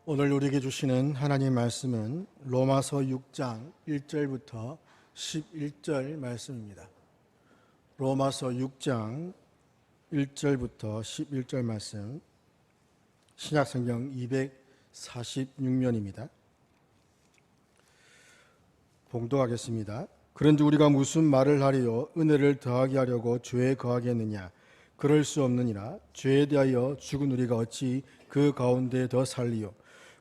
오늘 우리에게 주시는 하나님 말씀은 로마서 6장 1절부터 11절 말씀입니다. 로마서 6장 1절부터 11절 말씀, 신약성경 246면입니다. 봉독하겠습니다. 그런지 우리가 무슨 말을 하리요? 은혜를 더하게 하려고 죄에 거하겠느냐? 그럴 수 없느니라. 죄에 대하여 죽은 우리가 어찌 그 가운데 더 살리요?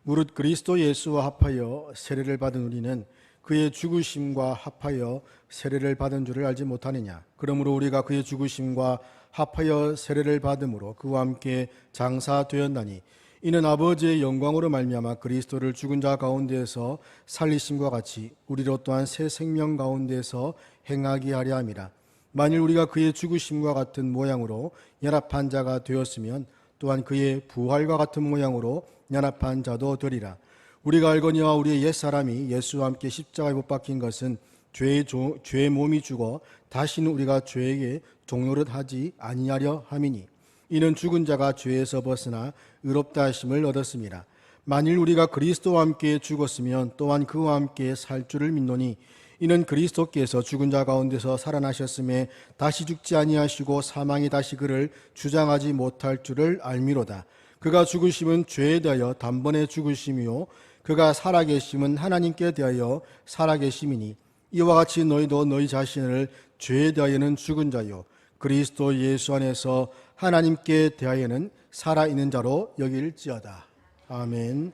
무릇 그리스도 예수와 합하여 세례를 받은 우리는 그의 죽으심과 합하여 세례를 받은 줄을 알지 못하느냐? 그러므로 우리가 그의 죽으심과 합하여 세례를 받음으로 그와 함께 장사되었나니 이는 아버지의 영광으로 말미암아 그리스도를 죽은 자 가운데에서 살리심과 같이 우리로 또한 새 생명 가운데에서 행하게 하려 함이라. 만일 우리가 그의 죽으심과 같은 모양으로 연합한 자가 되었으면 또한 그의 부활과 같은 모양으로 연합한 자도 되리라. 우리가 알거니와 우리의 옛사람이 예수와 함께 십자가에 못 박힌 것은 죄의 몸이 죽어 다시는 우리가 죄에게 종노릇 하지 아니하려 함이니 이는 죽은 자가 죄에서 벗어나 의롭다 하심을 얻었습니다. 만일 우리가 그리스도와 함께 죽었으면 또한 그와 함께 살 줄을 믿노니 이는 그리스도께서 죽은 자 가운데서 살아나셨음에 다시 죽지 아니하시고 사망이 다시 그를 주장하지 못할 줄을 알미로다. 그가 죽으심은 죄에 대하여 단번에 죽으심이요 그가 살아계심은 하나님께 대하여 살아계심이니 이와 같이 너희도 너희 자신을 죄에 대하여는 죽은 자요 그리스도 예수 안에서 하나님께 대하여는 살아있는 자로 여길지어다. 아멘.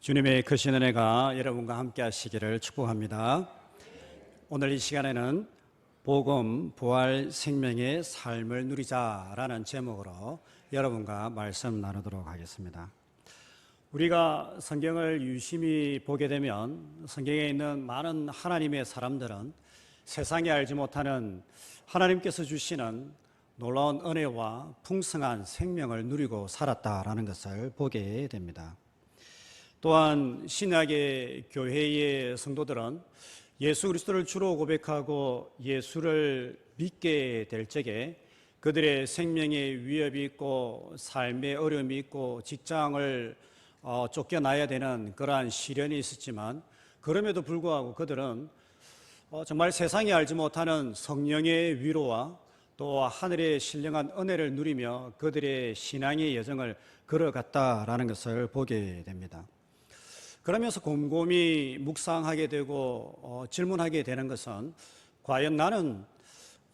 주님의 크신 은혜가 여러분과 함께 하시기를 축복합니다. 오늘 이 시간에는 복음, 부활, 생명의 삶을 누리자라는 제목으로 여러분과 말씀 나누도록 하겠습니다. 우리가 성경을 유심히 보게 되면 성경에 있는 많은 하나님의 사람들은 세상이 알지 못하는 하나님께서 주시는 놀라운 은혜와 풍성한 생명을 누리고 살았다라는 것을 보게 됩니다. 또한 신약의 교회의 성도들은 예수 그리스도를 주로 고백하고 예수를 믿게 될 적에 그들의 생명에 위협이 있고 삶에 어려움이 있고 직장을 쫓겨나야 되는 그러한 시련이 있었지만 그럼에도 불구하고 그들은 정말 세상이 알지 못하는 성령의 위로와 또 하늘의 신령한 은혜를 누리며 그들의 신앙의 여정을 걸어갔다라는 것을 보게 됩니다. 그러면서 곰곰이 묵상하게 되고 질문하게 되는 것은 과연 나는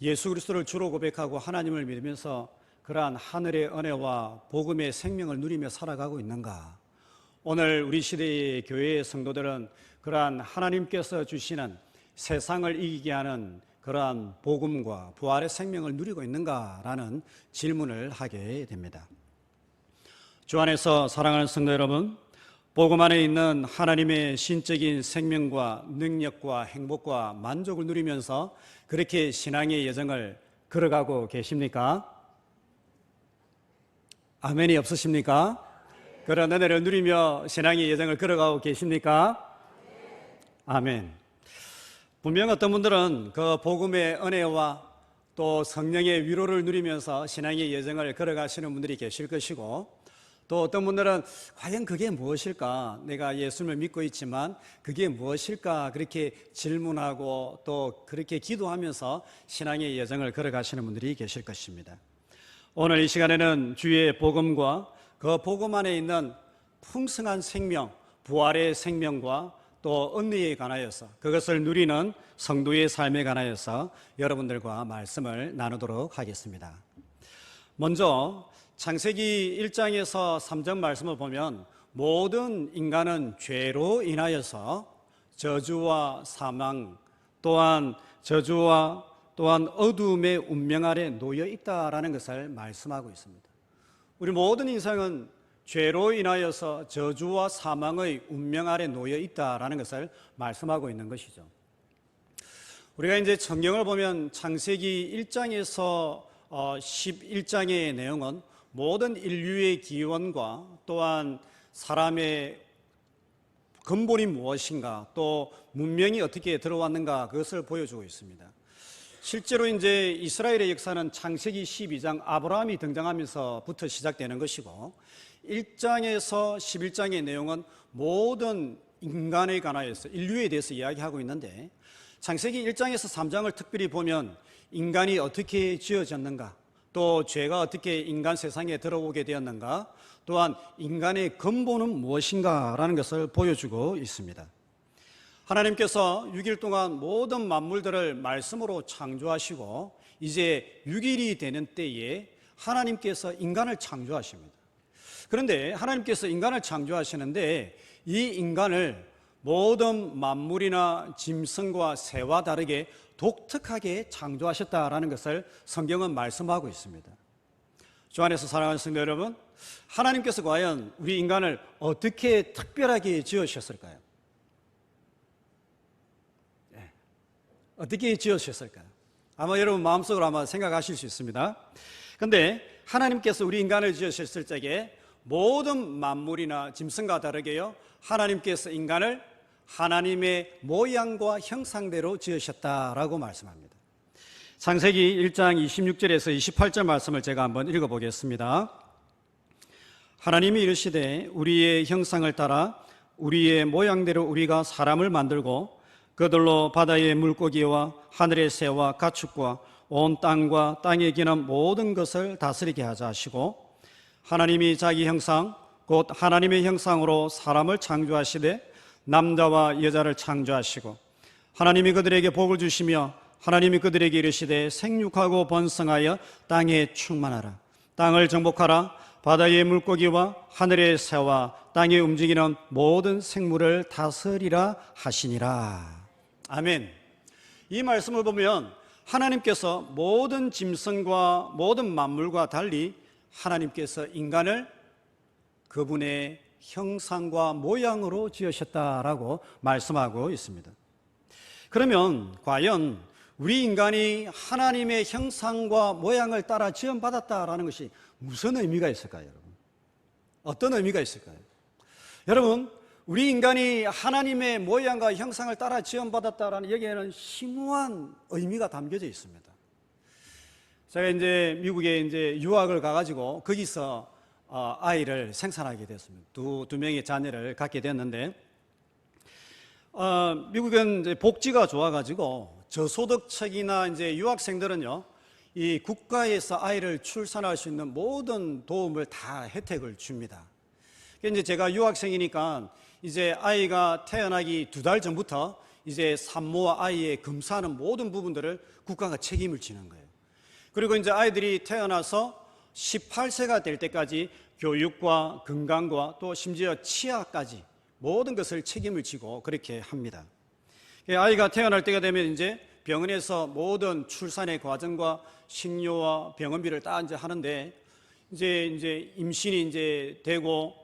예수 그리스도를 주로 고백하고 하나님을 믿으면서 그러한 하늘의 은혜와 복음의 생명을 누리며 살아가고 있는가? 오늘 우리 시대의 교회의 성도들은 그러한 하나님께서 주시는 세상을 이기게 하는 그러한 복음과 부활의 생명을 누리고 있는가라는 질문을 하게 됩니다. 주 안에서 사랑하는 성도 여러분, 복음 안에 있는 하나님의 신적인 생명과 능력과 행복과 만족을 누리면서 그렇게 신앙의 여정을 걸어가고 계십니까? 아멘이 없으십니까? 그런 은혜를 누리며 신앙의 여정을 걸어가고 계십니까? 아멘. 분명 어떤 분들은 그 복음의 은혜와 또 성령의 위로를 누리면서 신앙의 여정을 걸어가시는 분들이 계실 것이고 또 어떤 분들은 과연 그게 무엇일까? 내가 예수를 믿고 있지만 그게 무엇일까? 그렇게 질문하고 또 그렇게 기도하면서 신앙의 여정을 걸어가시는 분들이 계실 것입니다. 오늘 이 시간에는 주의 복음과 그 복음 안에 있는 풍성한 생명, 부활의 생명과 또 은혜에 관하여서 그것을 누리는 성도의 삶에 관하여서 여러분들과 말씀을 나누도록 하겠습니다. 먼저 창세기 1장에서 3절 말씀을 보면 모든 인간은 죄로 인하여서 저주와 사망 또한 저주와 또한 어두움의 운명 아래 놓여 있다라는 것을 말씀하고 있습니다. 우리 모든 인생은 죄로 인하여서 저주와 사망의 운명 아래 놓여 있다라는 것을 말씀하고 있는 것이죠. 우리가 이제 성경을 보면 창세기 1장에서 11장의 내용은 모든 인류의 기원과 또한 사람의 근본이 무엇인가 또 문명이 어떻게 들어왔는가 그것을 보여주고 있습니다. 실제로 이제 이스라엘의 역사는 창세기 12장 아브라함이 등장하면서부터 시작되는 것이고 1장에서 11장의 내용은 모든 인간에 관하여서 인류에 대해서 이야기하고 있는데 창세기 1장에서 3장을 특별히 보면 인간이 어떻게 지어졌는가, 또 죄가 어떻게 인간 세상에 들어오게 되었는가, 또한 인간의 근본은 무엇인가라는 것을 보여주고 있습니다. 하나님께서 6일 동안 모든 만물들을 말씀으로 창조하시고 이제 6일이 되는 때에 하나님께서 인간을 창조하십니다. 그런데 하나님께서 인간을 창조하시는데 이 인간을 모든 만물이나 짐승과 새와 다르게 독특하게 창조하셨다라는 것을 성경은 말씀하고 있습니다. 주 안에서 사랑하는 성도 여러분, 하나님께서 과연 우리 인간을 어떻게 특별하게 지으셨을까요? 어떻게 지으셨을까요? 아마 여러분 마음속으로 아마 생각하실 수 있습니다. 그런데 하나님께서 우리 인간을 지으셨을 적에 모든 만물이나 짐승과 다르게요, 하나님께서 인간을 하나님의 모양과 형상대로 지으셨다라고 말씀합니다. 창세기 1장 26절에서 28절 말씀을 제가 한번 읽어보겠습니다. 하나님이 이르시되 우리의 형상을 따라 우리의 모양대로 우리가 사람을 만들고 그들로 바다의 물고기와 하늘의 새와 가축과 온 땅과 땅에 기는 모든 것을 다스리게 하자 하시고, 하나님이 자기 형상 곧 하나님의 형상으로 사람을 창조하시되 남자와 여자를 창조하시고 하나님이 그들에게 복을 주시며 하나님이 그들에게 이르시되 생육하고 번성하여 땅에 충만하라. 땅을 정복하라. 바다의 물고기와 하늘의 새와 땅에 움직이는 모든 생물을 다스리라 하시니라. 아멘. 이 말씀을 보면 하나님께서 모든 짐승과 모든 만물과 달리 하나님께서 인간을 그분의 형상과 모양으로 지으셨다라고 말씀하고 있습니다. 그러면 과연 우리 인간이 하나님의 형상과 모양을 따라 지음받았다라는 것이 무슨 의미가 있을까요, 여러분? 어떤 의미가 있을까요? 여러분, 우리 인간이 하나님의 모양과 형상을 따라 지음받았다라는 여기에는 심오한 의미가 담겨져 있습니다. 제가 이제 미국에 이제 유학을 가가지고 거기서 아이를 생산하게 됐습니다. 두 명의 자녀를 갖게 됐는데, 미국은 이제 복지가 좋아가지고 저소득층이나 이제 유학생들은요, 이 국가에서 아이를 출산할 수 있는 모든 도움을 다 혜택을 줍니다. 이제 제가 유학생이니까 이제 아이가 태어나기 2달 전부터 이제 산모와 아이의 검사하는 모든 부분들을 국가가 책임을 지는 거예요. 그리고 이제 아이들이 태어나서 18세가 될 때까지 교육과 건강과 또 심지어 치아까지 모든 것을 책임을 지고 그렇게 합니다. 아이가 태어날 때가 되면 이제 병원에서 모든 출산의 과정과 식료와 병원비를 다 이제 하는데, 이제 임신이 이제 되고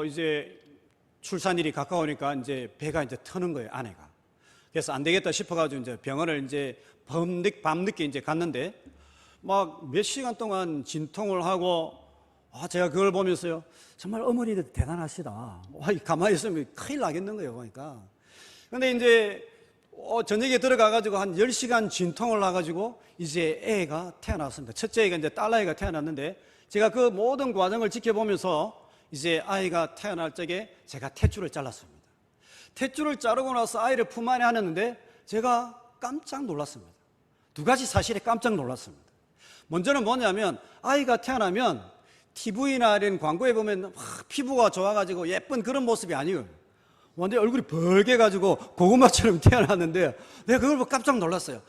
이제 출산일이 가까우니까 이제 배가 이제 터는 거예요, 아내가. 그래서 안 되겠다 싶어가지고 이제 병원을 이제 밤늦게 이제 갔는데 막 몇 시간 동안 진통을 하고, 제가 그걸 보면서요, 정말 어머니들 대단하시다. 가만히 있으면 큰일 나겠는 거예요, 보니까. 근데 이제 저녁에 들어가가지고 한 10시간 진통을 나가지고 이제 애가 태어났습니다. 첫째 애가 이제 딸아이가 태어났는데, 제가 그 모든 과정을 지켜보면서 이제 아이가 태어날 적에 제가 탯줄을 잘랐습니다. 탯줄을 자르고 나서 아이를 품 안에 안았는데 제가 깜짝 놀랐습니다. 두 가지 사실에 깜짝 놀랐습니다. 먼저는 뭐냐면, 아이가 태어나면 TV나 이런 광고에 보면 피부가 좋아가지고 예쁜 그런 모습이 아니에요. 완전히 얼굴이 벌게가지고 고구마처럼 태어났는데 내가 그걸 보고 깜짝 놀랐어요.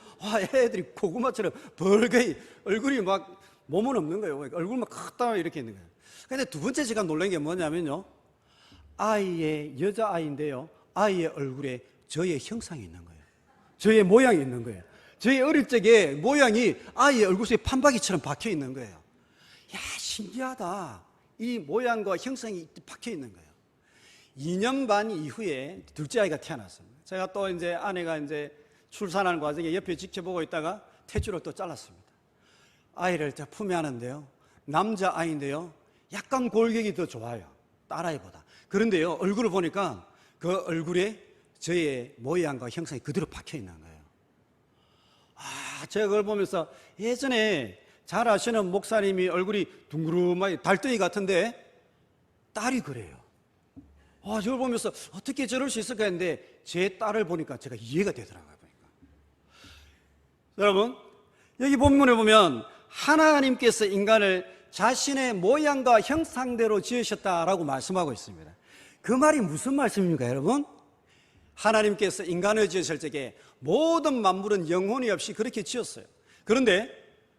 애들이 고구마처럼 벌게 얼굴이 막 몸은 없는 거예요. 얼굴만 크다 이렇게 있는 거예요. 근데 두 번째 제가 놀란 게 뭐냐면요, 아이의 여자아이인데요, 아이의 얼굴에 저의 형상이 있는 거예요. 저의 모양이 있는 거예요. 저의 어릴 적에 모양이 아이의 얼굴 속에 판박이처럼 박혀 있는 거예요. 야, 신기하다. 이 모양과 형상이 박혀 있는 거예요. 2년 반 이후에 둘째 아이가 태어났습니다. 제가 또 이제 아내가 이제 출산하는 과정에 옆에 지켜보고 있다가 탯줄을 또 잘랐습니다. 아이를 품에 안는데요, 남자아이인데요, 약간 골격이 더 좋아요, 딸아이보다. 그런데요, 얼굴을 보니까 그 얼굴에 저의 모양과 형상이 그대로 박혀 있는 거예요. 제가 그걸 보면서 예전에 잘 아시는 목사님이 얼굴이 둥그름하게 달덩이 같은데 딸이 그래요. 저걸 보면서 어떻게 저럴 수 있을까 했는데 제 딸을 보니까 제가 이해가 되더라고요. 여러분, 여기 본문에 보면 하나님께서 인간을 자신의 모양과 형상대로 지으셨다라고 말씀하고 있습니다. 그 말이 무슨 말씀입니까, 여러분? 하나님께서 인간을 지으실 적에 모든 만물은 영혼이 없이 그렇게 지었어요. 그런데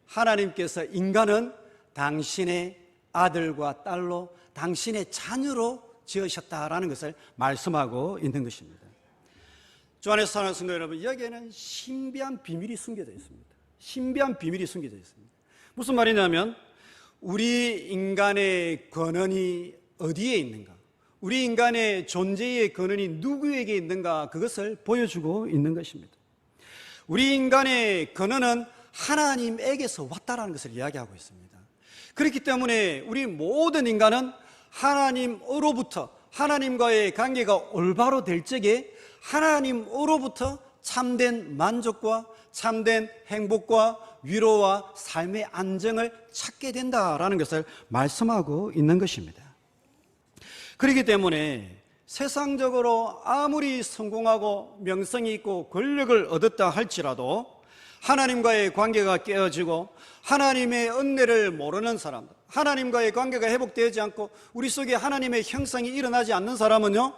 하나님께서 인간은 당신의 아들과 딸로 당신의 자녀로 지으셨다라는 것을 말씀하고 있는 것입니다. 주 안에서 사랑하는 성도 여러분, 여기에는 신비한 비밀이 숨겨져 있습니다. 신비한 비밀이 숨겨져 있습니다. 무슨 말이냐면 우리 인간의 근원이 어디에 있는가, 우리 인간의 존재의 근원이 누구에게 있는가, 그것을 보여주고 있는 것입니다. 우리 인간의 근원은 하나님에게서 왔다라는 것을 이야기하고 있습니다. 그렇기 때문에 우리 모든 인간은 하나님으로부터, 하나님과의 관계가 올바로 될 적에 하나님으로부터 참된 만족과 참된 행복과 위로와 삶의 안정을 찾게 된다라는 것을 말씀하고 있는 것입니다. 그렇기 때문에 세상적으로 아무리 성공하고 명성이 있고 권력을 얻었다 할지라도 하나님과의 관계가 깨어지고 하나님의 은혜를 모르는 사람들, 하나님과의 관계가 회복되지 않고 우리 속에 하나님의 형상이 일어나지 않는 사람은요,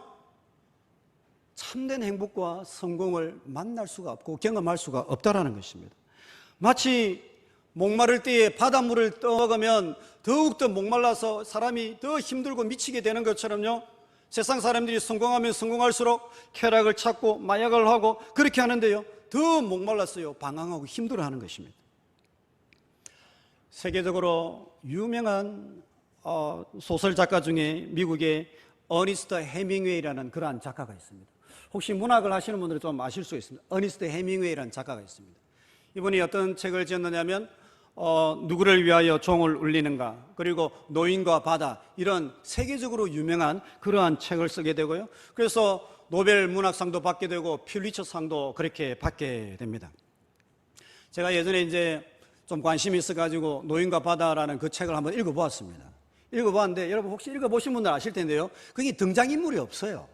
참된 행복과 성공을 만날 수가 없고 경험할 수가 없다라는 것입니다. 마치 목마를 때에 바닷물을 떠먹으면 더욱더 목말라서 사람이 더 힘들고 미치게 되는 것처럼요, 세상 사람들이 성공하면 성공할수록 쾌락을 찾고 마약을 하고 그렇게 하는데요, 더 목말랐어요. 방황하고 힘들어하는 것입니다. 세계적으로 유명한 소설 작가 중에 미국의 어니스트 해밍웨이라는 그러한 작가가 있습니다. 혹시 문학을 하시는 분들은 좀 아실 수 있습니다. 어니스트 해밍웨이라는 작가가 있습니다. 이분이 어떤 책을 지었느냐면 누구를 위하여 종을 울리는가, 그리고 노인과 바다, 이런 세계적으로 유명한 그러한 책을 쓰게 되고요, 그래서 노벨 문학상도 받게 되고 퓰리처상도 그렇게 받게 됩니다. 제가 예전에 이제 좀 관심이 있어가지고 노인과 바다라는 그 책을 한번 읽어보았습니다. 읽어봤는데 여러분 혹시 읽어보신 분들 아실 텐데요, 거기 등장인물이 없어요.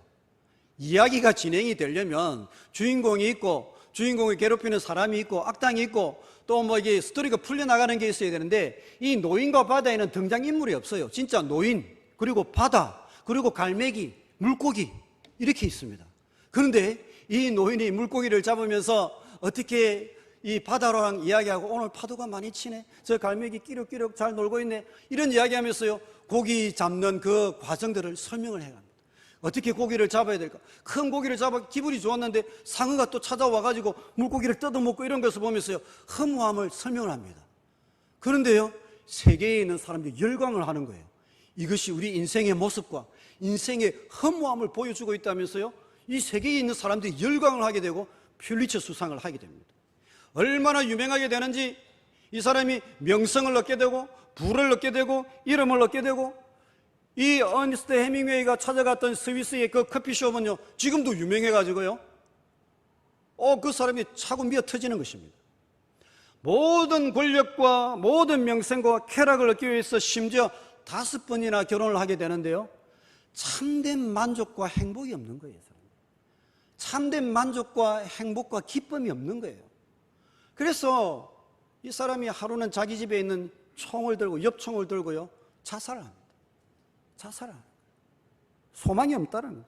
이야기가 진행이 되려면 주인공이 있고 주인공을 괴롭히는 사람이 있고 악당이 있고 또 뭐 이게 스토리가 풀려나가는 게 있어야 되는데, 이 노인과 바다에는 등장인물이 없어요. 진짜 노인, 그리고 바다, 그리고 갈매기, 물고기 이렇게 있습니다. 그런데 이 노인이 물고기를 잡으면서 어떻게 이 바다랑 이야기하고, 오늘 파도가 많이 치네, 저 갈매기 끼룩끼룩 잘 놀고 있네, 이런 이야기하면서요 고기 잡는 그 과정들을 설명을 해갑니다. 어떻게 고기를 잡아야 될까? 큰 고기를 잡아 기분이 좋았는데 상어가 또 찾아와가지고 물고기를 뜯어먹고 이런 것을 보면서요 허무함을 설명을 합니다. 그런데요 세계에 있는 사람들이 열광을 하는 거예요. 이것이 우리 인생의 모습과 인생의 허무함을 보여주고 있다면서요 이 세계에 있는 사람들이 열광을 하게 되고 퓰리처 수상을 하게 됩니다. 얼마나 유명하게 되는지, 이 사람이 명성을 얻게 되고 부를 얻게 되고 이름을 얻게 되고, 이 어니스트 해밍웨이가 찾아갔던 스위스의 그 커피숍은요 지금도 유명해가지고요 그 사람이 차고 미어 터지는 것입니다. 모든 권력과 모든 명성과 쾌락을 얻기 위해서 심지어 5번이나 결혼을 하게 되는데요, 참된 만족과 행복이 없는 거예요. 참된 만족과 행복과 기쁨이 없는 거예요. 그래서 이 사람이 하루는 자기 집에 있는 총을 들고, 엽총을 들고요 자살을 합니다. 자살을. 소망이 없다는 거예요.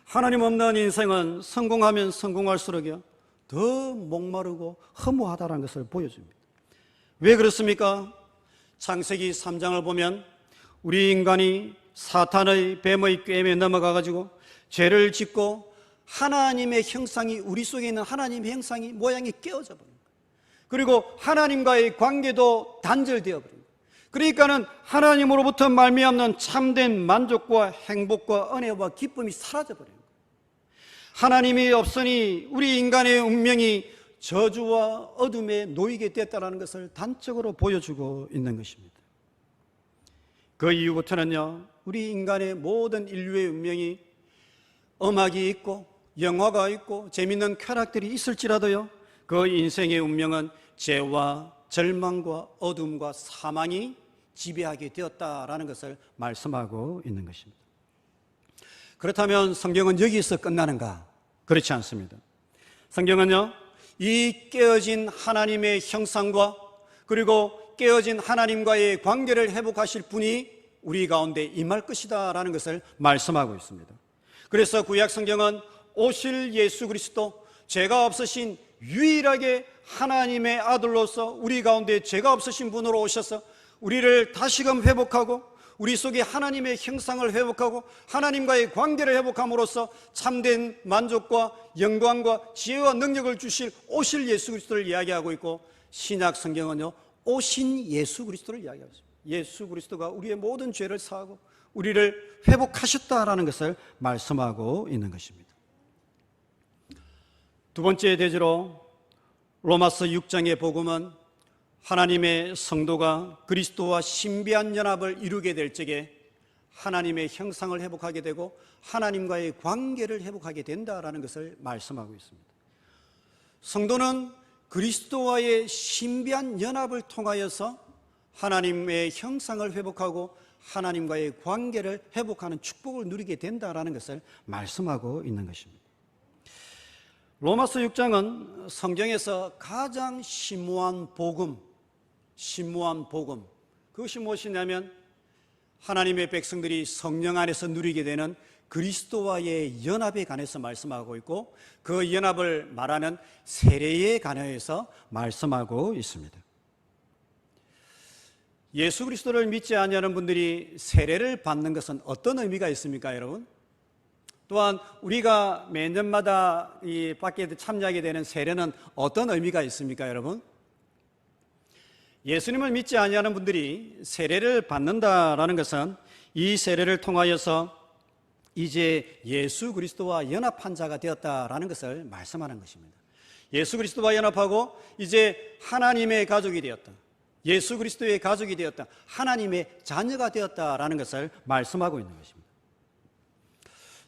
하나님 없는 인생은 성공하면 성공할수록요 더 목마르고 허무하다는 것을 보여줍니다. 왜 그렇습니까? 창세기 3장을 보면 우리 인간이 사탄의 뱀의 꾀임에 넘어가가지고 죄를 짓고 하나님의 형상이, 우리 속에 있는 하나님의 형상이, 모양이 깨어져 버린 거예요. 그리고 하나님과의 관계도 단절되어 버린 거예요. 그러니까는 하나님으로부터 말미암는 참된 만족과 행복과 은혜와 기쁨이 사라져버려요. 하나님이 없으니 우리 인간의 운명이 저주와 어둠에 놓이게 됐다는 것을 단적으로 보여주고 있는 것입니다. 그 이후부터는요 우리 인간의 모든 인류의 운명이 음악이 있고 영화가 있고 재밌는 쾌락들이 있을지라도요 그 인생의 운명은 죄와 절망과 어둠과 사망이 지배하게 되었다라는 것을 말씀하고 있는 것입니다. 그렇다면 성경은 여기서 끝나는가? 그렇지 않습니다. 성경은요, 이 깨어진 하나님의 형상과 그리고 깨어진 하나님과의 관계를 회복하실 분이 우리 가운데 임할 것이다 라는 것을 말씀하고 있습니다. 그래서 구약 성경은 오실 예수 그리스도, 죄가 없으신 유일하게 하나님의 아들로서 우리 가운데 죄가 없으신 분으로 오셔서 우리를 다시금 회복하고 우리 속에 하나님의 형상을 회복하고 하나님과의 관계를 회복함으로써 참된 만족과 영광과 지혜와 능력을 주실 오실 예수 그리스도를 이야기하고 있고, 신약 성경은요, 오신 예수 그리스도를 이야기하고 있습니다. 예수 그리스도가 우리의 모든 죄를 사하고 우리를 회복하셨다라는 것을 말씀하고 있는 것입니다. 두 번째 대지로 로마서 6장의 복음은 하나님의 성도가 그리스도와 신비한 연합을 이루게 될 적에 하나님의 형상을 회복하게 되고 하나님과의 관계를 회복하게 된다라는 것을 말씀하고 있습니다. 성도는 그리스도와의 신비한 연합을 통하여서 하나님의 형상을 회복하고 하나님과의 관계를 회복하는 축복을 누리게 된다라는 것을 말씀하고 있는 것입니다. 로마서 6장은 성경에서 가장 심오한 복음, 그것이 무엇이냐면 하나님의 백성들이 성령 안에서 누리게 되는 그리스도와의 연합에 관해서 말씀하고 있고, 그 연합을 말하는 세례에 관해서 말씀하고 있습니다. 예수 그리스도를 믿지 아니하는 분들이 세례를 받는 것은 어떤 의미가 있습니까, 여러분? 또한 우리가 매년마다 이 밖에 참여하게 되는 세례는 어떤 의미가 있습니까, 여러분? 예수님을 믿지 아니하는 분들이 세례를 받는다라는 것은 이 세례를 통하여서 이제 예수 그리스도와 연합한 자가 되었다라는 것을 말씀하는 것입니다. 예수 그리스도와 연합하고 이제 하나님의 가족이 되었다, 예수 그리스도의 가족이 되었다, 하나님의 자녀가 되었다라는 것을 말씀하고 있는 것입니다.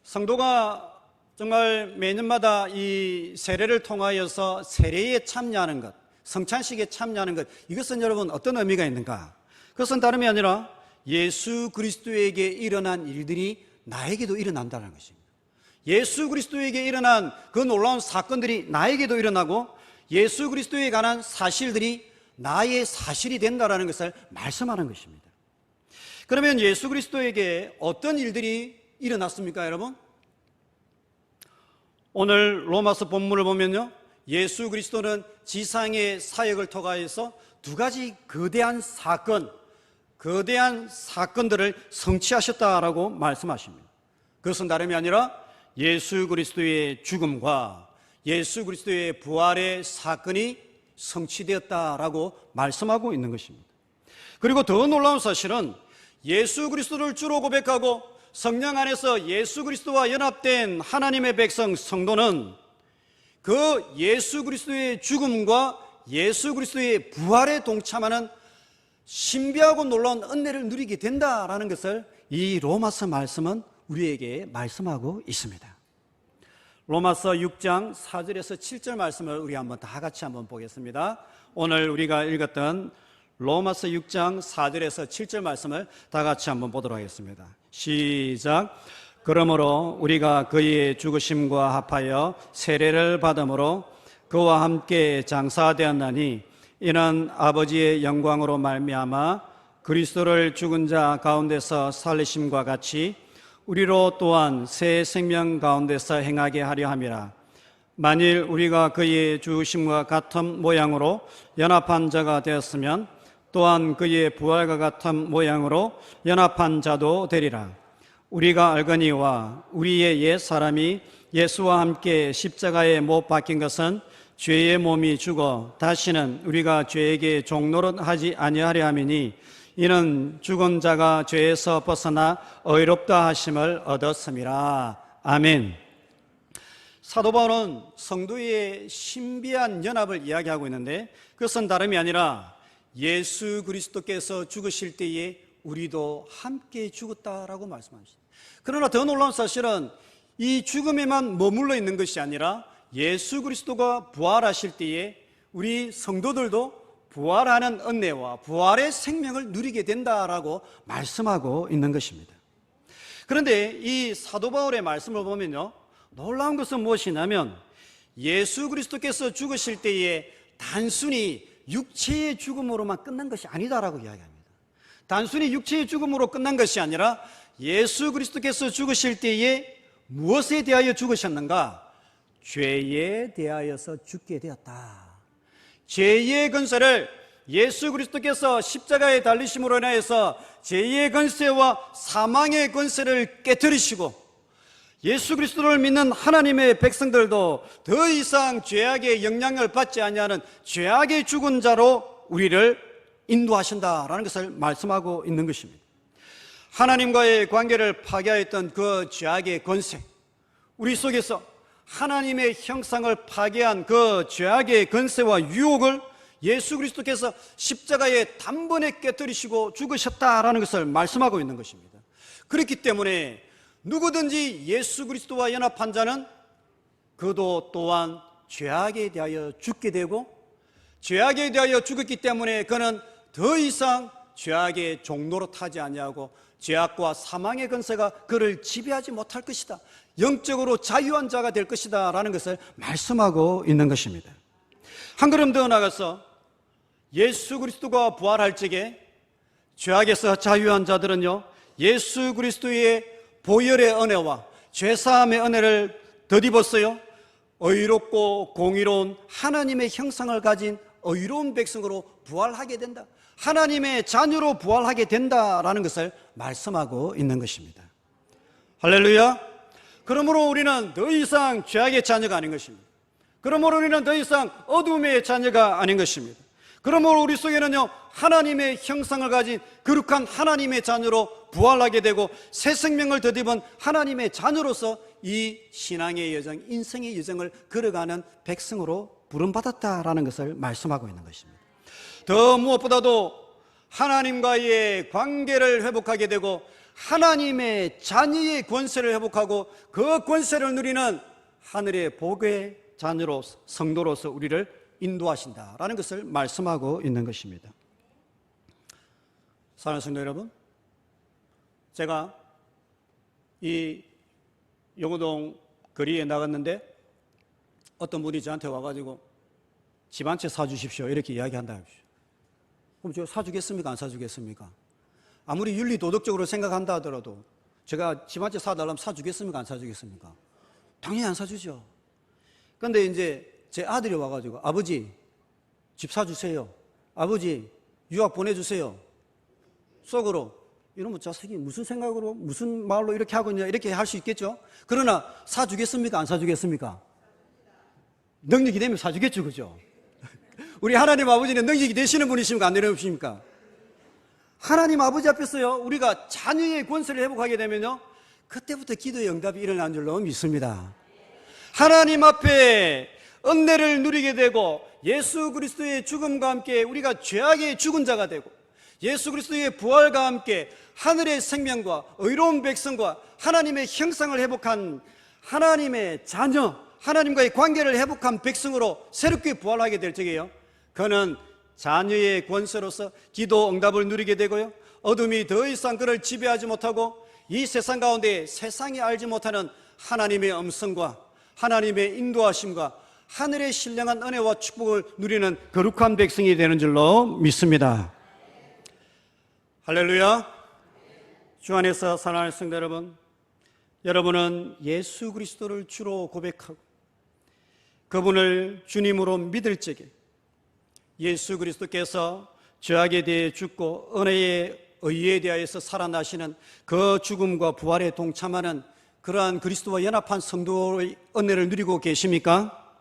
성도가 정말 매년마다 이 세례를 통하여서 세례에 참여하는 것, 성찬식에 참여하는 것, 이것은 여러분 어떤 의미가 있는가? 그것은 다름이 아니라 예수 그리스도에게 일어난 일들이 나에게도 일어난다는 것입니다. 예수 그리스도에게 일어난 그 놀라운 사건들이 나에게도 일어나고 예수 그리스도에 관한 사실들이 나의 사실이 된다는 것을 말씀하는 것입니다. 그러면 예수 그리스도에게 어떤 일들이 일어났습니까, 여러분? 오늘 로마서 본문을 보면요, 예수 그리스도는 지상의 사역을 통하여서 두 가지 거대한 사건들을 성취하셨다라고 말씀하십니다. 그것은 다름이 아니라 예수 그리스도의 죽음과 예수 그리스도의 부활의 사건이 성취되었다라고 말씀하고 있는 것입니다. 그리고 더 놀라운 사실은 예수 그리스도를 주로 고백하고 성령 안에서 예수 그리스도와 연합된 하나님의 백성 성도는 그 예수 그리스도의 죽음과 예수 그리스도의 부활에 동참하는 신비하고 놀라운 은혜를 누리게 된다라는 것을 이 로마서 말씀은 우리에게 말씀하고 있습니다. 로마서 6장 4절에서 7절 말씀을 우리 한번 다 같이 한번 보겠습니다. 오늘 우리가 읽었던 로마서 6장 4절에서 7절 말씀을 다 같이 한번 보도록 하겠습니다. 시작. 그러므로 우리가 그의 죽으심과 합하여 세례를 받음으로 그와 함께 장사되었나니 이는 아버지의 영광으로 말미암아 그리스도를 죽은 자 가운데서 살리심과 같이 우리로 또한 새 생명 가운데서 행하게 하려 함이라. 만일 우리가 그의 죽으심과 같은 모양으로 연합한 자가 되었으면 또한 그의 부활과 같은 모양으로 연합한 자도 되리라. 우리가 알거니와 우리의 옛 사람이 예수와 함께 십자가에 못 박힌 것은 죄의 몸이 죽어 다시는 우리가 죄에게 종노릇하지 아니하려 함이니 이는 죽은 자가 죄에서 벗어나 의롭다 하심을 얻었음이라. 아멘. 사도 바울은 성도의 신비한 연합을 이야기하고 있는데 그것은 다름이 아니라 예수 그리스도께서 죽으실 때에 우리도 함께 죽었다라고 말씀하십니다. 그러나 더 놀라운 사실은 이 죽음에만 머물러 있는 것이 아니라 예수 그리스도가 부활하실 때에 우리 성도들도 부활하는 은혜와 부활의 생명을 누리게 된다라고 말씀하고 있는 것입니다. 그런데 이 사도 바울의 말씀을 보면요, 놀라운 것은 무엇이냐면 예수 그리스도께서 죽으실 때에 단순히 육체의 죽음으로만 끝난 것이 아니다라고 이야기합니다. 단순히 육체의 죽음으로 끝난 것이 아니라 예수 그리스도께서 죽으실 때에 무엇에 대하여 죽으셨는가? 죄에 대하여서 죽게 되었다. 죄의 권세를 예수 그리스도께서 십자가에 달리심으로 인하여서 죄의 권세와 사망의 권세를 깨뜨리시고 예수 그리스도를 믿는 하나님의 백성들도 더 이상 죄악의 영향을 받지 아니하는 죄악의 죽은 자로 우리를 인도하신다라는 것을 말씀하고 있는 것입니다. 하나님과의 관계를 파괴하였던 그 죄악의 권세, 우리 속에서 하나님의 형상을 파괴한 그 죄악의 권세와 유혹을 예수 그리스도께서 십자가에 단번에 깨뜨리시고 죽으셨다라는 것을 말씀하고 있는 것입니다. 그렇기 때문에 누구든지 예수 그리스도와 연합한 자는 그도 또한 죄악에 대하여 죽게 되고, 죄악에 대하여 죽었기 때문에 그는 더 이상 죄악의 종로로 타지 아니하고 죄악과 사망의 권세가 그를 지배하지 못할 것이다, 영적으로 자유한 자가 될 것이다 라는 것을 말씀하고 있는 것입니다. 한 걸음 더 나가서 예수 그리스도가 부활할 적에 죄악에서 자유한 자들은요, 예수 그리스도의 보혈의 은혜와 죄사함의 은혜를 덧입었어요. 의롭고 공의로운 하나님의 형상을 가진 의로운 백성으로 부활하게 된다, 하나님의 자녀로 부활하게 된다라는 것을 말씀하고 있는 것입니다. 할렐루야. 그러므로 우리는 더 이상 죄악의 자녀가 아닌 것입니다. 그러므로 우리는 더 이상 어둠의 자녀가 아닌 것입니다. 그러므로 우리 속에는요, 하나님의 형상을 가진 거룩한 하나님의 자녀로 부활하게 되고 새 생명을 덧입은 하나님의 자녀로서 이 신앙의 여정, 인생의 여정을 걸어가는 백성으로 부름받았다라는 것을 말씀하고 있는 것입니다. 더 무엇보다도 하나님과의 관계를 회복하게 되고 하나님의 자녀의 권세를 회복하고 그 권세를 누리는 하늘의 복의 자녀로, 성도로서 우리를 인도하신다라는 것을 말씀하고 있는 것입니다. 사랑하는 성도 여러분, 제가 이 용호동 거리에 나갔는데 어떤 분이 저한테 와가지고 집 한 채 사주십시오 이렇게 이야기한다. 그럼 제가 사주겠습니까? 안 사주겠습니까? 아무리 윤리 도덕적으로 생각한다 하더라도 제가 집 한 채 사달라면 사주겠습니까? 안 사주겠습니까? 당연히 안 사주죠. 그런데 이제 제 아들이 와가지고 아버지 집 사주세요, 아버지 유학 보내주세요, 속으로 이러면 자식이 무슨 생각으로 무슨 말로 이렇게 하고 있냐 이렇게 할 수 있겠죠. 그러나 사주겠습니까? 안 사주겠습니까? 능력이 되면 사주겠죠. 그죠? 우리 하나님 아버지는 능력이 되시는 분이십니까? 안 되십니까? 하나님 아버지 앞에서요, 우리가 자녀의 권세를 회복하게 되면요, 그때부터 기도의 응답이 일어나는 줄로 믿습니다. 하나님 앞에 은혜를 누리게 되고 예수 그리스도의 죽음과 함께 우리가 죄악의 죽은 자가 되고 예수 그리스도의 부활과 함께 하늘의 생명과 의로운 백성과 하나님의 형상을 회복한 하나님의 자녀, 하나님과의 관계를 회복한 백성으로 새롭게 부활하게 될 적에요, 그는 자녀의 권세로서 기도 응답을 누리게 되고요, 어둠이 더 이상 그를 지배하지 못하고 이 세상 가운데 세상이 알지 못하는 하나님의 음성과 하나님의 인도하심과 하늘의 신령한 은혜와 축복을 누리는 거룩한 백성이 되는 줄로 믿습니다. 할렐루야. 주 안에서 사랑하는 성도 여러분, 여러분은 예수 그리스도를 주로 고백하고 그분을 주님으로 믿을 적에 예수 그리스도께서 죄악에 대해 죽고 은혜의 의에 대하여서 살아나시는 그 죽음과 부활에 동참하는 그러한 그리스도와 연합한 성도의 은혜를 누리고 계십니까?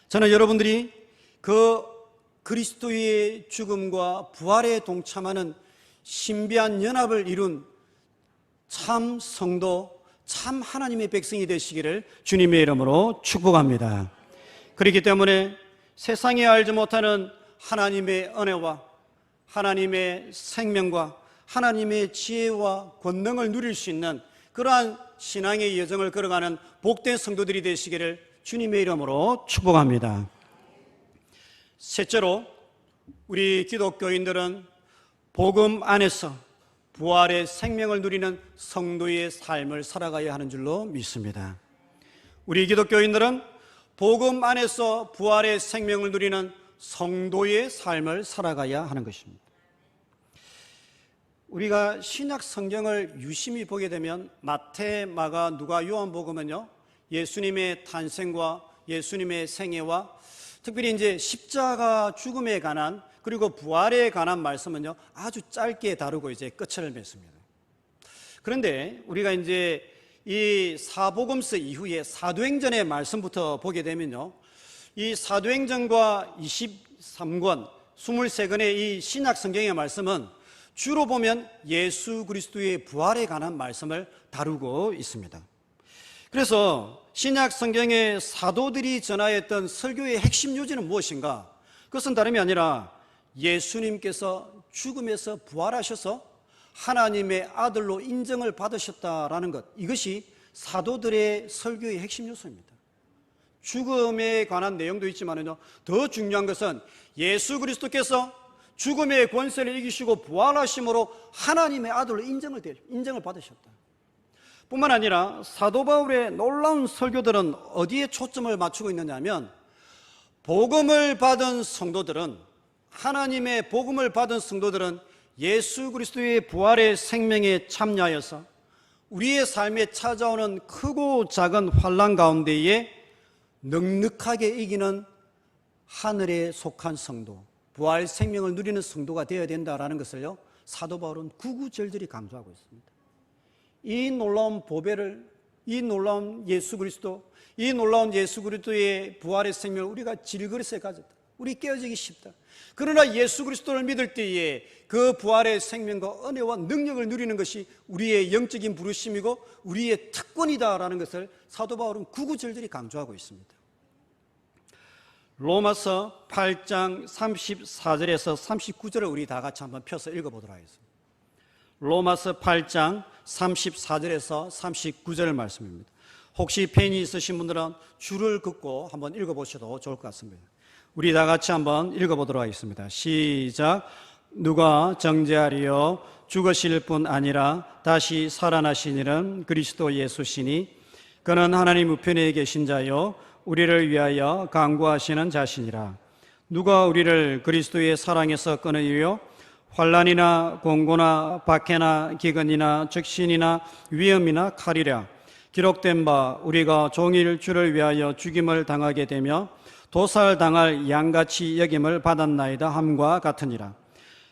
저는 여러분들이 그 그리스도의 죽음과 부활에 동참하는 신비한 연합을 이룬 참 성도, 참 하나님의 백성이 되시기를 주님의 이름으로 축복합니다. 그렇기 때문에 세상에 알지 못하는 하나님의 은혜와 하나님의 생명과 하나님의 지혜와 권능을 누릴 수 있는 그러한 신앙의 여정을 걸어가는 복된 성도들이 되시기를 주님의 이름으로 축복합니다. 셋째로, 우리 기독교인들은 복음 안에서 부활의 생명을 누리는 성도의 삶을 살아가야 하는 줄로 믿습니다. 우리 기독교인들은 복음 안에서 부활의 생명을 누리는 성도의 삶을 살아가야 하는 것입니다. 우리가 신약 성경을 유심히 보게 되면 마태, 마가, 누가, 요한복음은요, 예수님의 탄생과 예수님의 생애와 특별히 이제 십자가 죽음에 관한 그리고 부활에 관한 말씀은요, 아주 짧게 다루고 이제 끝을 맺습니다. 그런데 우리가 이제 이 사복음서 이후에 사도행전의 말씀부터 보게 되면요, 이 사도행전과 23권, 23권의 이 신약 성경의 말씀은 주로 보면 예수 그리스도의 부활에 관한 말씀을 다루고 있습니다. 그래서 신약 성경의 사도들이 전하였던 설교의 핵심 요지는 무엇인가? 그것은 다름이 아니라 예수님께서 죽음에서 부활하셔서 하나님의 아들로 인정을 받으셨다라는 것, 이것이 사도들의 설교의 핵심 요소입니다. 죽음에 관한 내용도 있지만요, 더 중요한 것은 예수 그리스도께서 죽음의 권세를 이기시고 부활하심으로 하나님의 아들로 인정을 받으셨다. 뿐만 아니라 사도 바울의 놀라운 설교들은 어디에 초점을 맞추고 있느냐 하면, 복음을 받은 성도들은, 하나님의 복음을 받은 성도들은 예수 그리스도의 부활의 생명에 참여하여서 우리의 삶에 찾아오는 크고 작은 환난 가운데에 넉넉하게 이기는 하늘에 속한 성도, 부활 생명을 누리는 성도가 되어야 된다라는 것을요, 사도 바울은 구구절절히 강조하고 있습니다. 이 놀라운 보배를, 이 놀라운 예수 그리스도, 이 놀라운 예수 그리스도의 부활의 생명을 우리가 질그릇에 가졌다. 우리 깨어지기 쉽다. 그러나 예수 그리스도를 믿을 때에 그 부활의 생명과 은혜와 능력을 누리는 것이 우리의 영적인 부르심이고 우리의 특권이다라는 것을 사도 바울은 구구절절히 강조하고 있습니다. 로마서 8장 34절에서 39절을 우리 다 같이 한번 펴서 읽어보도록 하겠습니다. 로마서 8장 34절에서 39절 말씀입니다. 혹시 펜이 있으신 분들은 줄을 긋고 한번 읽어보셔도 좋을 것 같습니다. 우리 다 같이 한번 읽어보도록 하겠습니다. 시작. 누가 정죄하리요? 죽으실 뿐 아니라 다시 살아나신 이는 그리스도 예수시니 그는 하나님 우편에 계신 자요 우리를 위하여 간구하시는 자시니라. 누가 우리를 그리스도의 사랑에서 끊으리요? 환난이나 공고나 박해나 기근이나 적신이나 위험이나 칼이라. 기록된 바 우리가 종일 주를 위하여 죽임을 당하게 되며 도살당할 양같이 여김을 받았나이다 함과 같으니라.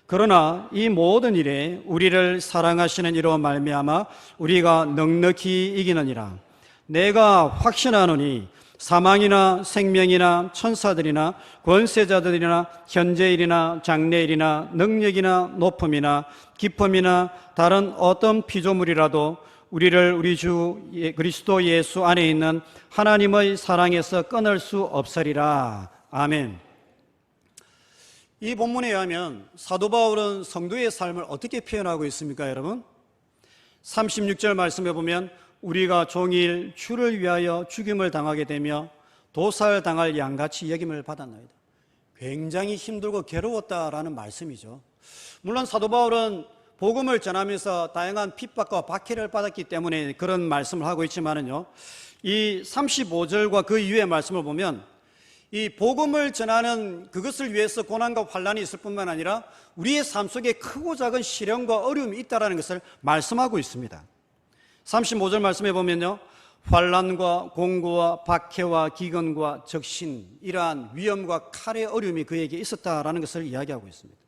그러나 이 모든 일에 우리를 사랑하시는 이로 말미암아 우리가 넉넉히 이기느니라. 내가 확신하노니 사망이나 생명이나 천사들이나 권세자들이나 현재일이나 장래일이나 능력이나 높음이나 깊음이나 다른 어떤 피조물이라도 우리를 우리 주 그리스도 예수 안에 있는 하나님의 사랑에서 끊을 수 없으리라. 아멘. 이 본문에 의하면 사도 바울은 성도의 삶을 어떻게 표현하고 있습니까, 여러분? 36절 말씀에 보면 우리가 종일 주를 위하여 죽임을 당하게 되며 도살당할 양같이 여김을 받았나이다. 굉장히 힘들고 괴로웠다라는 말씀이죠. 물론 사도 바울은 복음을 전하면서 다양한 핍박과 박해를 받았기 때문에 그런 말씀을 하고 있지만은요, 이 35절과 그 이후의 말씀을 보면 이 복음을 전하는 그것을 위해서 고난과 환난이 있을 뿐만 아니라 우리의 삶 속에 크고 작은 시련과 어려움이 있다는 것을 말씀하고 있습니다. 35절 말씀해 보면요, 환난과 공고와 박해와 기근과 적신, 이러한 위험과 칼의 어려움이 그에게 있었다라는 것을 이야기하고 있습니다.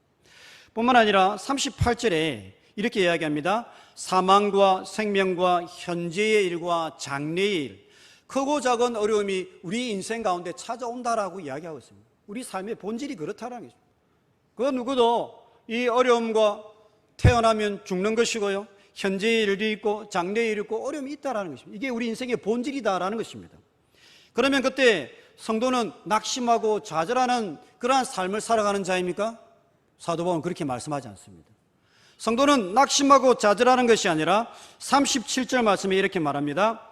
뿐만 아니라 38절에 이렇게 이야기합니다. 사망과 생명과 현재의 일과 장래의 일, 크고 작은 어려움이 우리 인생 가운데 찾아온다라고 이야기하고 있습니다. 우리 삶의 본질이 그렇다는 거죠. 그 누구도 이 어려움과 태어나면 죽는 것이고요, 현재의 일이 있고 장래의 일이 있고 어려움이 있다는 것입니다. 이게 우리 인생의 본질이다라는 것입니다. 그러면 그때 성도는 낙심하고 좌절하는 그러한 삶을 살아가는 자입니까? 사도 바울은 그렇게 말씀하지 않습니다. 성도는 낙심하고 좌절하는 것이 아니라 37절 말씀에 이렇게 말합니다.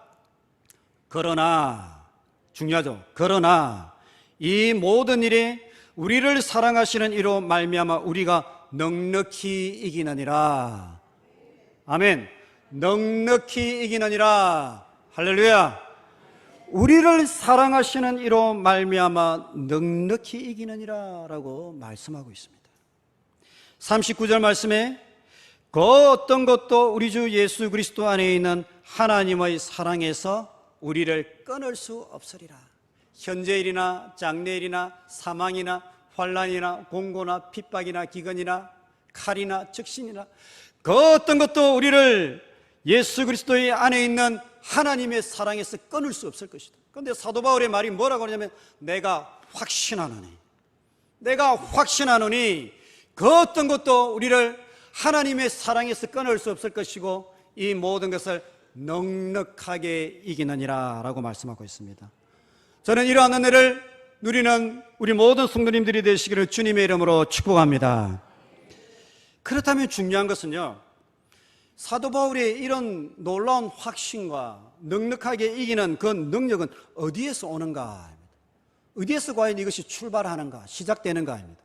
그러나 중요하죠. 그러나 이 모든 일에 우리를 사랑하시는 이로 말미암아 우리가 넉넉히 이기느니라. 아멘. 넉넉히 이기느니라. 할렐루야. 우리를 사랑하시는 이로 말미암아 넉넉히 이기느니라 라고 말씀하고 있습니다. 39절 말씀에 그 어떤 것도 우리 주 예수 그리스도 안에 있는 하나님의 사랑에서 우리를 끊을 수 없으리라. 현재일이나 장래일이나 사망이나 환난이나 공고나 핍박이나 기근이나 칼이나 적신이나 그 어떤 것도 우리를 예수 그리스도의 안에 있는 하나님의 사랑에서 끊을 수 없을 것이다. 그런데 사도 바울의 말이 뭐라고 하냐면 내가 확신하노니 그 어떤 것도 우리를 하나님의 사랑에서 끊을 수 없을 것이고 이 모든 것을 넉넉하게 이기느니라 라고 말씀하고 있습니다. 저는 이러한 은혜를 누리는 우리 모든 성도님들이 되시기를 주님의 이름으로 축복합니다. 그렇다면 중요한 것은요, 사도 바울의 이런 놀라운 확신과 넉넉하게 이기는 그 능력은 어디에서 오는가? 어디에서 과연 이것이 출발하는가, 시작되는가입니다.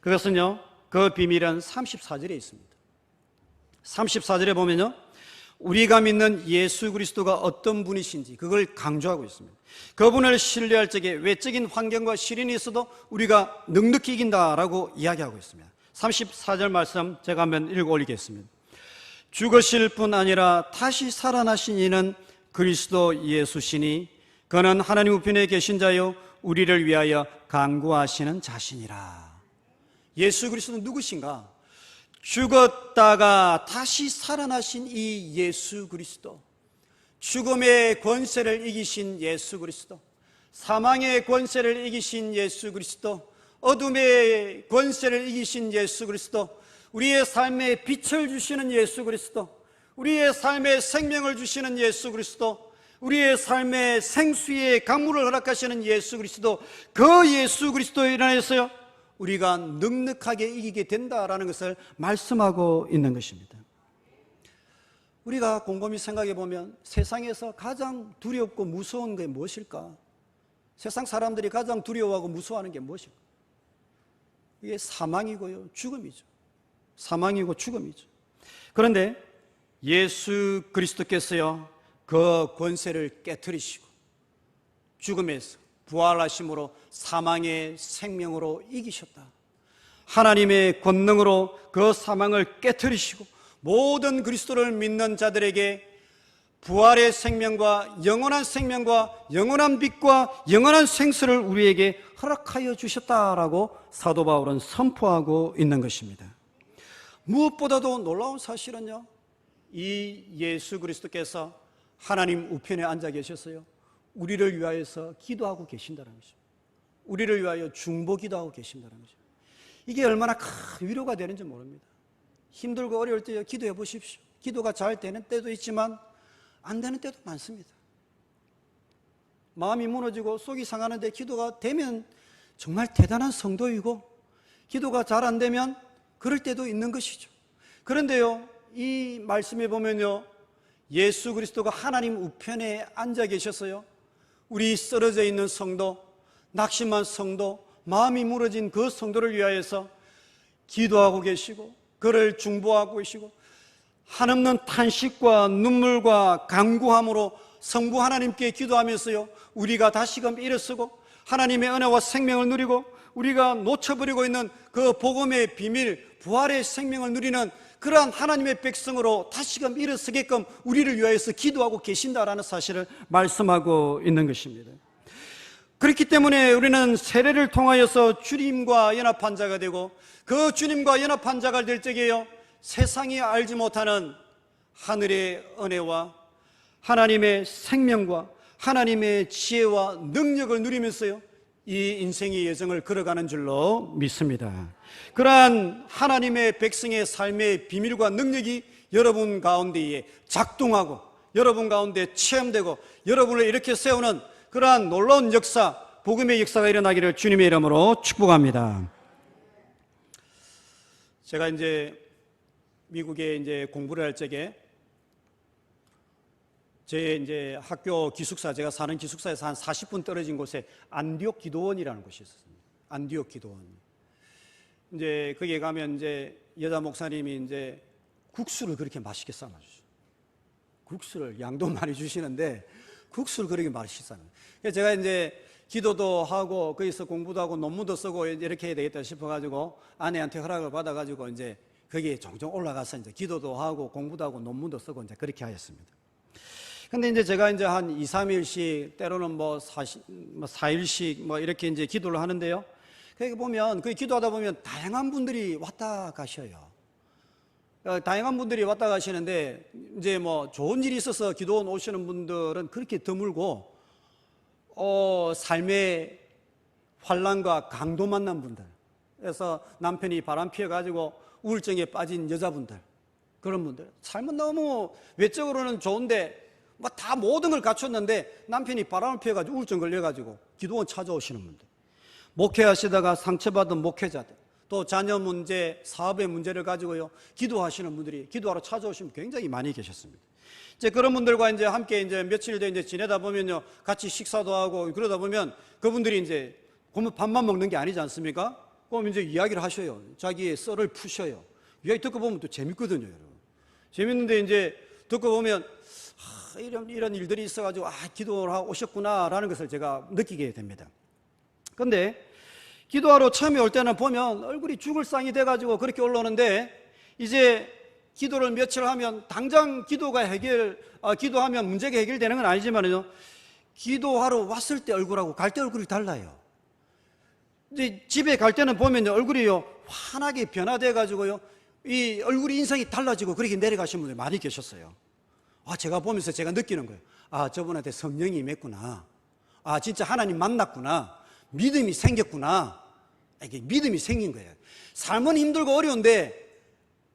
그것은요, 그 비밀은 34절에 있습니다. 34절에 보면요, 우리가 믿는 예수 그리스도가 어떤 분이신지 그걸 강조하고 있습니다. 그분을 신뢰할 적에 외적인 환경과 시련이 있어도 우리가 넉넉히 이긴다라고 이야기하고 있습니다. 34절 말씀 제가 한번 읽어 올리겠습니다. 죽으실 뿐 아니라 다시 살아나신 이는 그리스도 예수시니 그는 하나님 우편에 계신 자요 우리를 위하여 간구하시는 자신이라. 예수 그리스도는 누구신가? 죽었다가 다시 살아나신 이 예수 그리스도, 죽음의 권세를 이기신 예수 그리스도, 사망의 권세를 이기신 예수 그리스도, 어둠의 권세를 이기신 예수 그리스도, 우리의 삶에 빛을 주시는 예수 그리스도, 우리의 삶에 생명을 주시는 예수 그리스도, 우리의 삶에 생수의 강물을 허락하시는 예수 그리스도, 그 예수 그리스도에 인하여서요 우리가 넉넉하게 이기게 된다라는 것을 말씀하고 있는 것입니다. 우리가 곰곰이 생각해 보면 세상에서 가장 두렵고 무서운 게 무엇일까? 세상 사람들이 가장 두려워하고 무서워하는 게 무엇일까? 이게 사망이고요, 죽음이죠. 사망이고 죽음이죠. 그런데 예수 그리스도께서요 그 권세를 깨뜨리시고 죽음에서 부활하심으로 사망의 생명으로 이기셨다. 하나님의 권능으로 그 사망을 깨뜨리시고 모든 그리스도를 믿는 자들에게 부활의 생명과 영원한 빛과 영원한 생수를 우리에게 허락하여 주셨다라고 사도 바울은 선포하고 있는 것입니다. 무엇보다도 놀라운 사실은요, 이 예수 그리스도께서 하나님 우편에 앉아 계셨어요. 우리를 위하여서 기도하고 계신다는 거죠. 우리를 위하여 중보기도 하고 계신다는 거죠. 이게 얼마나 큰 위로가 되는지 모릅니다. 힘들고 어려울 때 기도해 보십시오. 기도가 잘 되는 때도 있지만 안 되는 때도 많습니다. 마음이 무너지고 속이 상하는데 기도가 되면 정말 대단한 성도이고, 기도가 잘 안 되면 그럴 때도 있는 것이죠. 그런데요, 이 말씀에 보면요, 예수 그리스도가 하나님 우편에 앉아 계셨어요. 우리 쓰러져 있는 성도, 낙심한 성도, 마음이 무너진 그 성도를 위하여서 기도하고 계시고 그를 중보하고 계시고 한없는 탄식과 눈물과 간구함으로 성부 하나님께 기도하면서요 우리가 다시금 일어서고 하나님의 은혜와 생명을 누리고 우리가 놓쳐버리고 있는 그 복음의 비밀, 부활의 생명을 누리는 그러한 하나님의 백성으로 다시금 일어서게끔 우리를 위하여서 기도하고 계신다라는 사실을 말씀하고 있는 것입니다. 그렇기 때문에 우리는 세례를 통하여서 주님과 연합한 자가 되고 그 주님과 연합한 자가 될 적에요 세상이 알지 못하는 하늘의 은혜와 하나님의 생명과 하나님의 지혜와 능력을 누리면서요 이 인생의 여정을 걸어가는 줄로 믿습니다. 그러한 하나님의 백성의 삶의 비밀과 능력이 여러분 가운데에 작동하고 여러분 가운데 체험되고 여러분을 이렇게 세우는 그러한 놀라운 역사, 복음의 역사가 일어나기를 주님의 이름으로 축복합니다. 제가 이제 미국에 이제 공부를 할 적에 제 이제 학교 기숙사, 제가 사는 기숙사에서 한 40분 떨어진 곳에 안디옥 기도원이라는 곳이 있었습니다. 안디옥 기도원. 이제 거기에 가면 이제 여자 목사님이 이제 국수를 그렇게 맛있게 삶아주죠. 국수를 양도 많이 주시는데 국수를 그렇게 맛있게 삶아요. 그래서 제가 이제 기도도 하고 거기서 공부도 하고 논문도 쓰고 이렇게 해야 되겠다 싶어가지고 아내한테 허락을 받아가지고 이제 거기에 종종 올라가서 이제 기도도 하고 공부도 하고 논문도 쓰고 이제 그렇게 하였습니다. 근데 이제 제가 이제 한 2, 3일씩 때로는 뭐 4일씩 뭐 이렇게 이제 기도를 하는데요. 거기 보면 그 기도하다 보면 다양한 분들이 왔다 가셔요. 다양한 분들이 왔다 가시는데 이제 뭐 좋은 일이 있어서 기도원 오시는 분들은 그렇게 드물고 삶의 환난과 강도 만난 분들, 그래서 남편이 바람 피워가지고 우울증에 빠진 여자분들, 그런 분들, 삶은 너무 외적으로는 좋은데 뭐 다 모든 걸 갖췄는데 남편이 바람을 피워가지고 우울증 걸려가지고 기도원 찾아오시는 분들, 목회하시다가 상처받은 목회자들, 또 자녀 문제, 사업의 문제를 가지고요 기도하시는 분들이 기도하러 찾아오시면 굉장히 많이 계셨습니다. 이제 그런 분들과 이제 함께 이제 며칠 이제 지내다 보면요 같이 식사도 하고 그러다 보면 그분들이 이제 밥만 먹는 게 아니지 않습니까? 그럼 이제 이야기를 하셔요. 자기의 썰을 푸셔요. 이야기 듣고 보면 또 재밌거든요, 여러분. 재밌는데 이제 듣고 보면 이런 일들이 있어가지고 기도를 하고 오셨구나라는 것을 제가 느끼게 됩니다. 근데 기도하러 처음에 올 때는 보면 얼굴이 죽을 상이 돼가지고 그렇게 올라오는데 이제 기도를 며칠 하면 당장 기도하면 문제가 해결되는 건 아니지만요. 기도하러 왔을 때 얼굴하고 갈 때 얼굴이 달라요. 이제 집에 갈 때는 보면요. 얼굴이요. 환하게 변화돼가지고요. 이 얼굴이 인상이 달라지고 그렇게 내려가신 분들이 많이 계셨어요. 제가 보면서 제가 느끼는 거예요. 저분한테 성령이 임했구나. 진짜 하나님 만났구나. 믿음이 생겼구나. 이게 믿음이 생긴 거예요. 삶은 힘들고 어려운데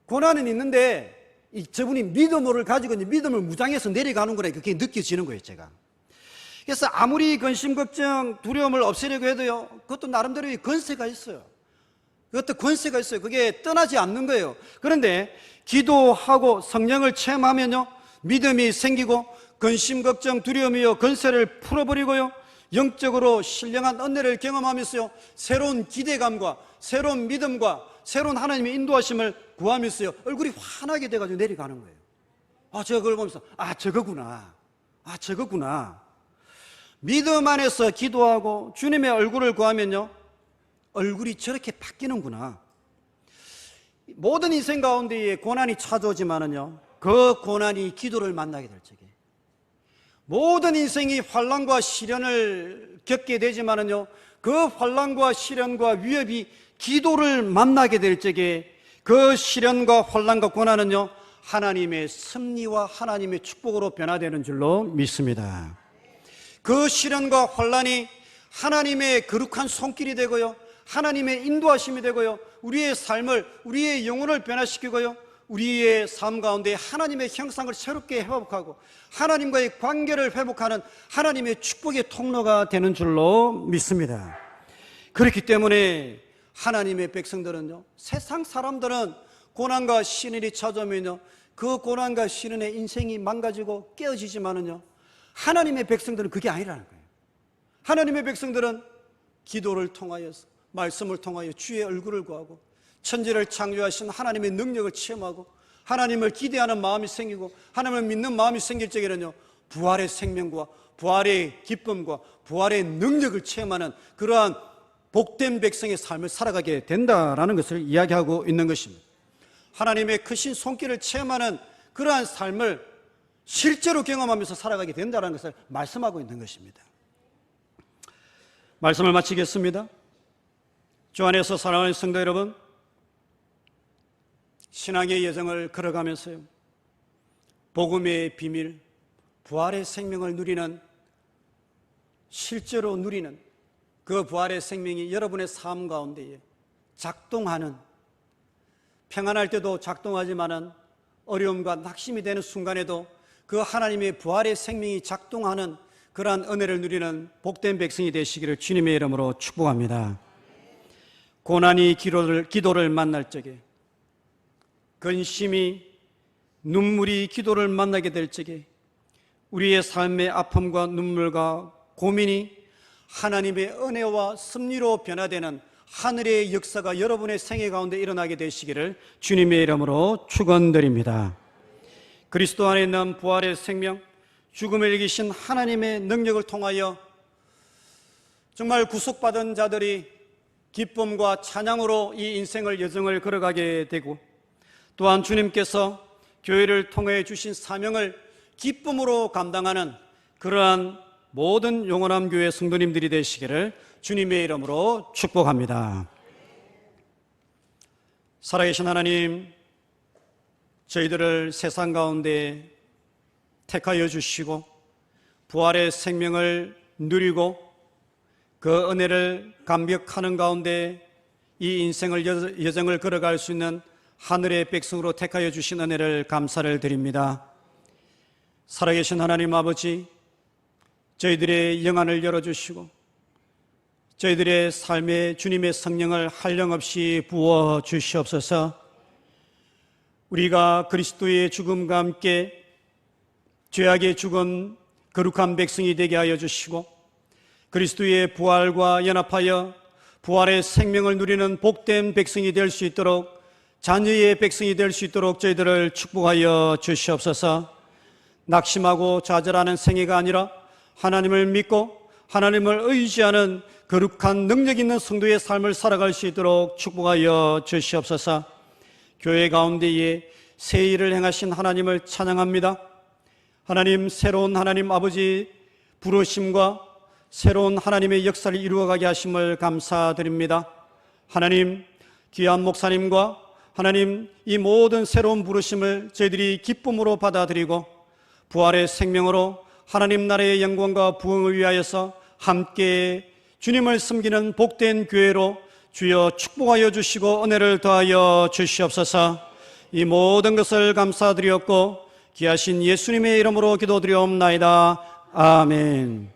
고난은 있는데 저분이 믿음을 가지고 믿음을 무장해서 내려가는 거라 그렇게 느껴지는 거예요, 제가. 그래서 아무리 근심, 걱정, 두려움을 없애려고 해도요, 그것도 나름대로의 권세가 있어요. 그게 떠나지 않는 거예요. 그런데 기도하고 성령을 체험하면요, 믿음이 생기고 근심, 걱정, 두려움이요 권세를 풀어버리고요, 영적으로 신령한 은혜를 경험하면서요 새로운 기대감과 새로운 믿음과 새로운 하나님의 인도하심을 구하면서요 얼굴이 환하게 돼가지고 내려가는 거예요. 제가 그걸 보면서 저거구나. 믿음 안에서 기도하고 주님의 얼굴을 구하면요 얼굴이 저렇게 바뀌는구나. 모든 인생 가운데에 고난이 찾아오지만은요 그 고난이 기도를 만나게 될 적에, 모든 인생이 환난과 시련을 겪게 되지만은요 그 환난과 시련과 위협이 기도를 만나게 될 적에 그 시련과 환난과 고난은요 하나님의 섭리와 하나님의 축복으로 변화되는 줄로 믿습니다. 그 시련과 환난이 하나님의 거룩한 손길이 되고요 하나님의 인도하심이 되고요 우리의 삶을, 우리의 영혼을 변화시키고요 우리의 삶 가운데 하나님의 형상을 새롭게 회복하고 하나님과의 관계를 회복하는 하나님의 축복의 통로가 되는 줄로 믿습니다. 그렇기 때문에 하나님의 백성들은요 세상 사람들은 고난과 시련이 찾아오면요 그 고난과 시련의 인생이 망가지고 깨어지지만은요 하나님의 백성들은 그게 아니라는 거예요. 하나님의 백성들은 기도를 통하여서, 말씀을 통하여 주의 얼굴을 구하고 천지를 창조하신 하나님의 능력을 체험하고 하나님을 기대하는 마음이 생기고 하나님을 믿는 마음이 생길 적에는요 부활의 생명과 부활의 기쁨과 부활의 능력을 체험하는 그러한 복된 백성의 삶을 살아가게 된다라는 것을 이야기하고 있는 것입니다. 하나님의 크신 손길을 체험하는 그러한 삶을 실제로 경험하면서 살아가게 된다는 것을 말씀하고 있는 것입니다. 말씀을 마치겠습니다. 주 안에서 사랑하는 성도 여러분, 신앙의 여정을 걸어가면서요 복음의 비밀, 부활의 생명을 누리는, 실제로 누리는 그 부활의 생명이 여러분의 삶 가운데에 작동하는, 평안할 때도 작동하지만은 어려움과 낙심이 되는 순간에도 그 하나님의 부활의 생명이 작동하는 그러한 은혜를 누리는 복된 백성이 되시기를 주님의 이름으로 축복합니다. 고난이 기도를 만날 적에, 근심이, 눈물이 기도를 만나게 될 적에 우리의 삶의 아픔과 눈물과 고민이 하나님의 은혜와 섭리로 변화되는 하늘의 역사가 여러분의 생애 가운데 일어나게 되시기를 주님의 이름으로 축원드립니다. 그리스도 안에 있는 부활의 생명, 죽음을 이기신 하나님의 능력을 통하여 정말 구속받은 자들이 기쁨과 찬양으로 이 인생을 여정을 걸어가게 되고, 또한 주님께서 교회를 통해 주신 사명을 기쁨으로 감당하는 그러한 모든 영원한 교회 성도님들이 되시기를 주님의 이름으로 축복합니다. 살아계신 하나님, 저희들을 세상 가운데 택하여 주시고 부활의 생명을 누리고 그 은혜를 감격하는 가운데 이 인생을 여정을 걸어갈 수 있는 하늘의 백성으로 택하여 주신 은혜를 감사를 드립니다. 살아계신 하나님 아버지, 저희들의 영안을 열어주시고 저희들의 삶에 주님의 성령을 한량없이 부어 주시옵소서. 우리가 그리스도의 죽음과 함께 죄악의 죽은 거룩한 백성이 되게 하여 주시고 그리스도의 부활과 연합하여 부활의 생명을 누리는 복된 백성이 될 수 있도록, 자녀의 백성이 될 수 있도록 저희들을 축복하여 주시옵소서. 낙심하고 좌절하는 생애가 아니라 하나님을 믿고 하나님을 의지하는 거룩한 능력 있는 성도의 삶을 살아갈 수 있도록 축복하여 주시옵소서. 교회 가운데에 새 일을 행하신 하나님을 찬양합니다. 하나님, 새로운 하나님 아버지 부르심과 새로운 하나님의 역사를 이루어가게 하심을 감사드립니다. 하나님, 귀한 목사님과 하나님, 이 모든 새로운 부르심을 저희들이 기쁨으로 받아들이고 부활의 생명으로 하나님 나라의 영광과 부흥을 위하여서 함께 주님을 섬기는 복된 교회로 주여 축복하여 주시고 은혜를 더하여 주시옵소서. 이 모든 것을 감사드리었고 귀하신 예수님의 이름으로 기도드리옵나이다. 아멘.